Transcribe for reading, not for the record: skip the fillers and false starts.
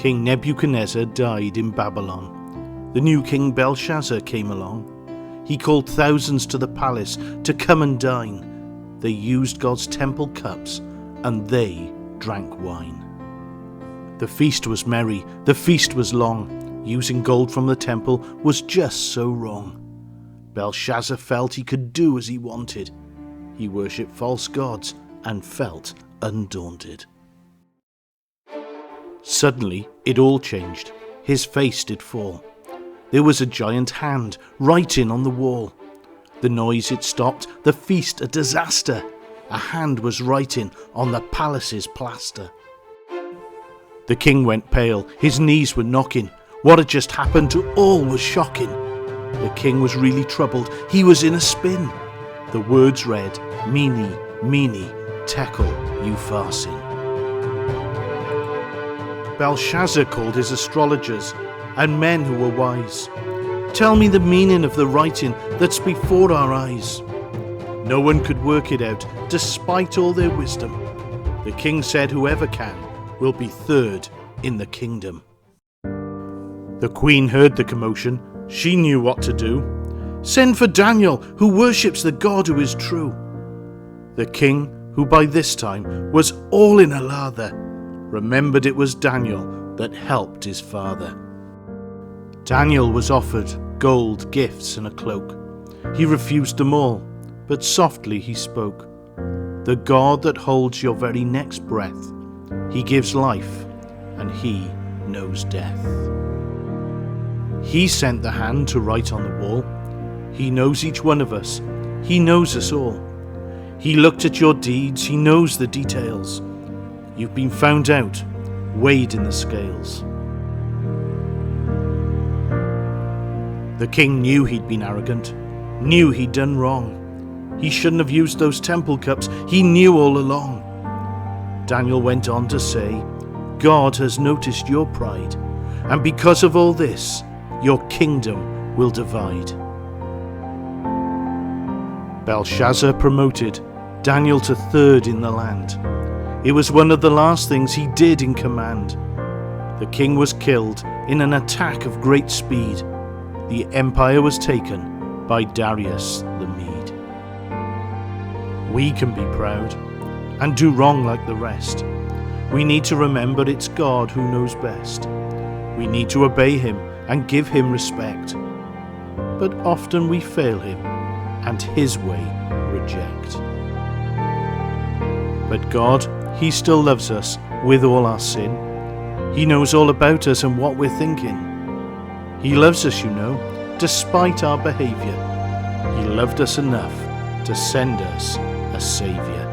King Nebuchadnezzar died in Babylon. The new king Belshazzar came along. He called thousands to the palace to come and dine. They used God's temple cups and they drank wine. The feast was merry, the feast was long. Using gold from the temple was just so wrong. Belshazzar felt he could do as he wanted. He worshipped false gods and felt undaunted. Suddenly it all changed. His face did fall. There was a giant hand writing on the wall. The noise it stopped, the feast a disaster. A hand was writing on the palace's plaster. The king went pale, his knees were knocking. What had just happened to all was shocking. The king was really troubled, he was in a spin. The words read, Mene, Mene, Tekel, Upharsin. Belshazzar called his astrologers and men who were wise. Tell me the meaning of the writing that's before our eyes. No one could work it out, despite all their wisdom. The king said whoever can will be third in the kingdom. The queen heard the commotion. She knew what to do. Send for Daniel, who worships the God who is true. The king, who by this time was all in a lather, remembered it was Daniel that helped his father. Daniel was offered gold, gifts, and a cloak. He refused them all, but softly he spoke. The God that holds your very next breath, he gives life, and he knows death. He sent the hand to write on the wall. He knows each one of us. He knows us all. He looked at your deeds. He knows the details. You've been found out, weighed in the scales. The king knew he'd been arrogant, knew he'd done wrong. He shouldn't have used those temple cups. He knew all along. Daniel went on to say, God has noticed your pride, and because of all this, your kingdom will divide. Belshazzar promoted Daniel to third in the land. It was one of the last things he did in command. The king was killed in an attack of great speed. The empire was taken by Darius the Mede. We can be proud and do wrong like the rest. We need to remember it's God who knows best. We need to obey him and give him respect. But often we fail him and his way reject. But God, he still loves us with all our sin. He knows all about us and what we're thinking. He loves us, you know, despite our behavior. He loved us enough to send us a Saviour.